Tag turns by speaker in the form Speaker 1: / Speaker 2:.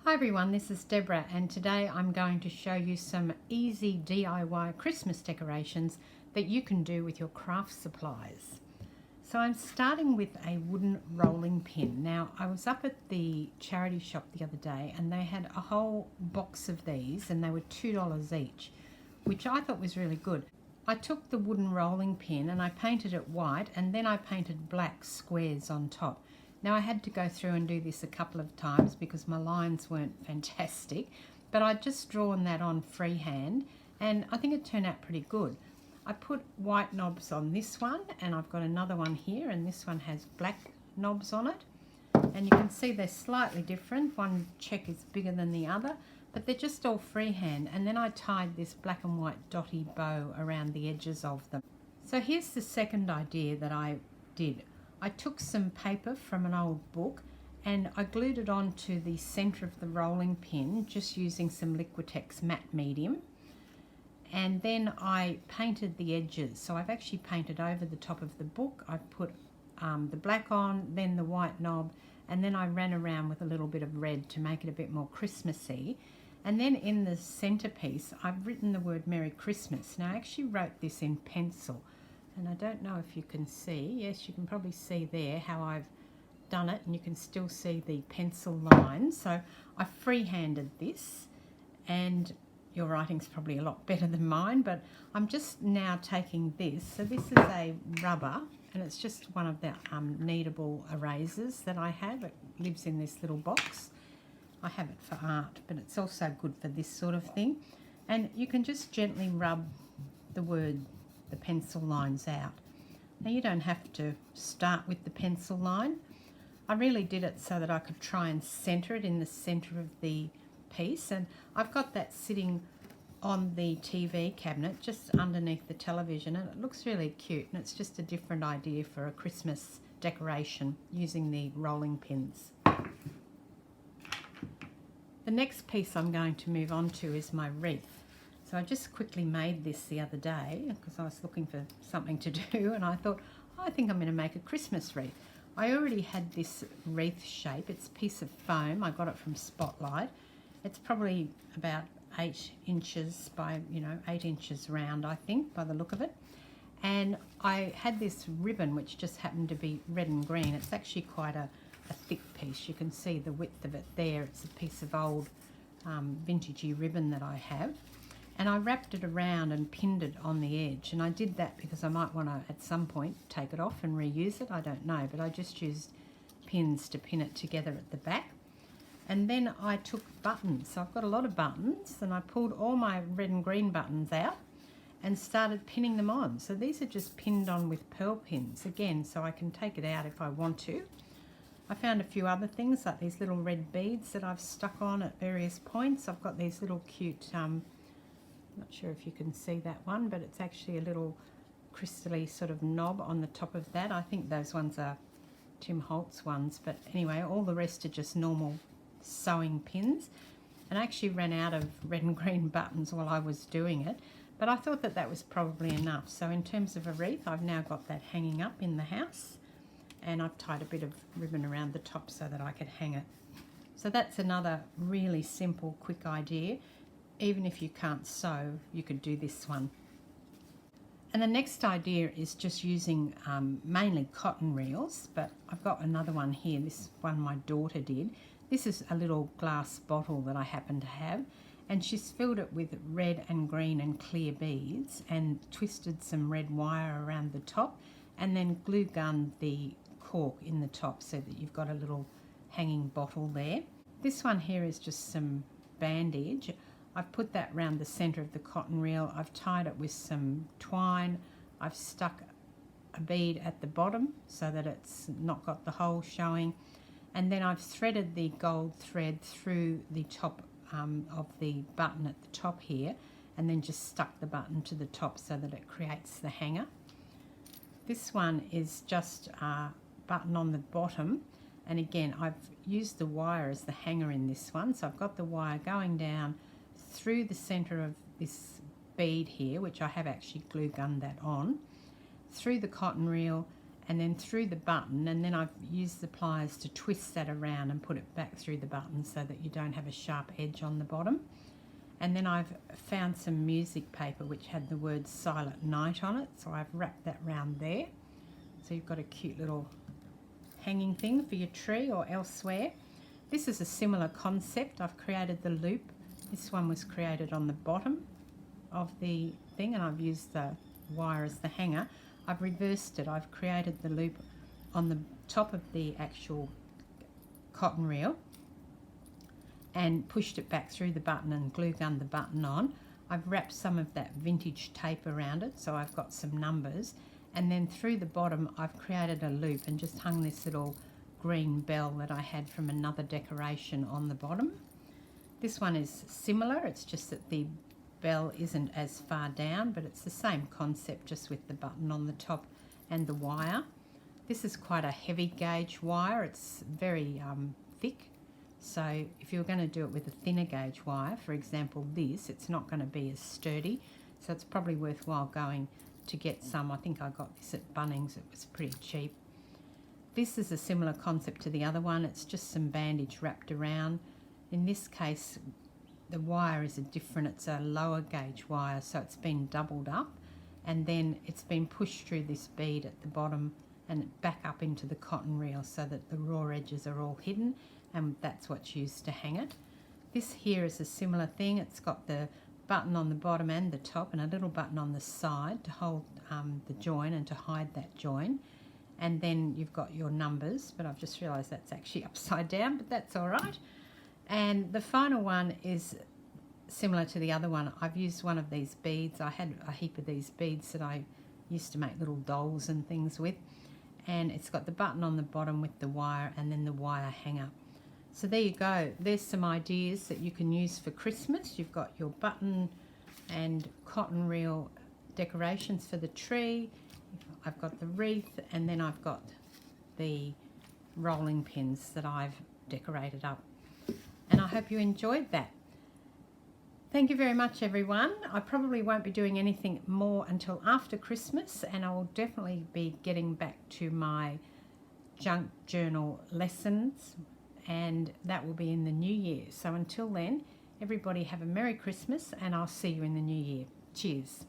Speaker 1: Hi everyone, this is Deborah and today I'm going to show you some easy DIY Christmas decorations that you can do with your craft supplies. So I'm starting with a wooden rolling pin. Now I was up at the charity shop the other day and they had a whole box of these and they were $2 each, which I thought was really good. I took the wooden rolling pin and I painted it white and then I painted black squares on top. Now I had to go through and do this a couple of times because my lines weren't fantastic, but I'd just drawn that on freehand and I think it turned out pretty good. I put white knobs on this one and I've got another one here and this one has black knobs on it. And you can see they're slightly different. One check is bigger than the other, but they're just all freehand. And then I tied this black and white dotty bow around the edges of them. So here's the second idea that I did. I took some paper from an old book and I glued it onto the centre of the rolling pin just using some Liquitex matte medium, and then I painted the edges. So I've actually painted over the top of the book. I've put the black on, then the white knob, and then I ran around with a little bit of red to make it a bit more Christmassy. And then in the centrepiece I've written the word Merry Christmas. Now I actually wrote this in pencil. And I don't know if you can see, yes, you can probably see there how I've done it, and you can still see the pencil lines. So I freehanded this, and your writing's probably a lot better than mine, but I'm just now taking this. So this is a rubber, and it's just one of the kneadable erasers that I have. It lives in this little box. I have it for art, but it's also good for this sort of thing. And you can just gently rub the pencil lines out. Now you don't have to start with the pencil line. I really did it so that I could try and centre it in the centre of the piece, and I've got that sitting on the TV cabinet just underneath the television, and it looks really cute, and it's just a different idea for a Christmas decoration using the rolling pins. The next piece I'm going to move on to is my wreath. So I just quickly made this the other day because I was looking for something to do, and I thought, oh, I think I'm going to make a Christmas wreath. I already had this wreath shape. It's a piece of foam. I got it from Spotlight. It's probably about 8 inches by 8 inches round, I think, by the look of it. And I had this ribbon which just happened to be red and green. It's actually quite a thick piece. You can see the width of it there. It's a piece of old vintagey ribbon that I have. And I wrapped it around and pinned it on the edge. And I did that because I might want to, at some point, take it off and reuse it. I don't know, but I just used pins to pin it together at the back. And then I took buttons. So I've got a lot of buttons, and I pulled all my red and green buttons out and started pinning them on. So these are just pinned on with pearl pins, again, so I can take it out if I want to. I found a few other things, like these little red beads that I've stuck on at various points. I've got these little cute... not sure if you can see that one, but it's actually a little crystally sort of knob on the top of that. I think those ones are Tim Holtz ones, but anyway, all the rest are just normal sewing pins. And I actually ran out of red and green buttons while I was doing it, but I thought that that was probably enough. So in terms of a wreath, I've now got that hanging up in the house, and I've tied a bit of ribbon around the top so that I could hang it. So that's another really simple, quick idea. Even if you can't sew, you could do this one. And the next idea is just using mainly cotton reels, but I've got another one here. This one my daughter did. This is a little glass bottle that I happen to have, and she's filled it with red and green and clear beads and twisted some red wire around the top, and then glue gunned the cork in the top so that you've got a little hanging bottle there. This one here is just some bandage. I've put that around the centre of the cotton reel. I've tied it with some twine. I've stuck a bead at the bottom so that it's not got the hole showing. And then I've threaded the gold thread through the top of the button at the top here, and then just stuck the button to the top so that it creates the hanger. This one is just a button on the bottom. And again, I've used the wire as the hanger in this one. So I've got the wire going down through the centre of this bead here, which I have actually glue gunned that on, through the cotton reel, and then through the button, and then I've used the pliers to twist that around and put it back through the button so that you don't have a sharp edge on the bottom. And then I've found some music paper which had the word Silent Night on it, so I've wrapped that round there. So you've got a cute little hanging thing for your tree or elsewhere. This is a similar concept. I've created the loop. This one was created on the bottom of the thing, and I've used the wire as the hanger. I've reversed it. I've created the loop on the top of the actual cotton reel and pushed it back through the button and glue gunned the button on. I've wrapped some of that vintage tape around it, so I've got some numbers, and then through the bottom I've created a loop and just hung this little green bell that I had from another decoration on the bottom. This one is similar, it's just that the bell isn't as far down, but it's the same concept, just with the button on the top and the wire. This is quite a heavy gauge wire. It's very thick, so if you're going to do it with a thinner gauge wire, for example this, it's not going to be as sturdy, so it's probably worthwhile going to get some. I think I got this at Bunnings, it was pretty cheap. This is a similar concept to the other one. It's just some bandage wrapped around. In this case the wire is it's a lower gauge wire, so it's been doubled up, and then it's been pushed through this bead at the bottom and back up into the cotton reel so that the raw edges are all hidden, and that's what's used to hang it. This here is a similar thing. It's got the button on the bottom and the top and a little button on the side to hold the join and to hide that join, and then you've got your numbers, but I've just realised that's actually upside down, but that's all right. And the final one is similar to the other one. I've used one of these beads. I had a heap of these beads that I used to make little dolls and things with, and it's got the button on the bottom with the wire and then the wire hanger. So there you go. There's some ideas that you can use for Christmas. You've got your button and cotton reel decorations for the tree. I've got the wreath, and then I've got the rolling pins that I've decorated up. And I hope you enjoyed that. Thank you very much, everyone. I probably won't be doing anything more until after Christmas, and I will definitely be getting back to my junk journal lessons, and that will be in the new year. So until then, everybody have a Merry Christmas, and I'll see you in the new year. Cheers.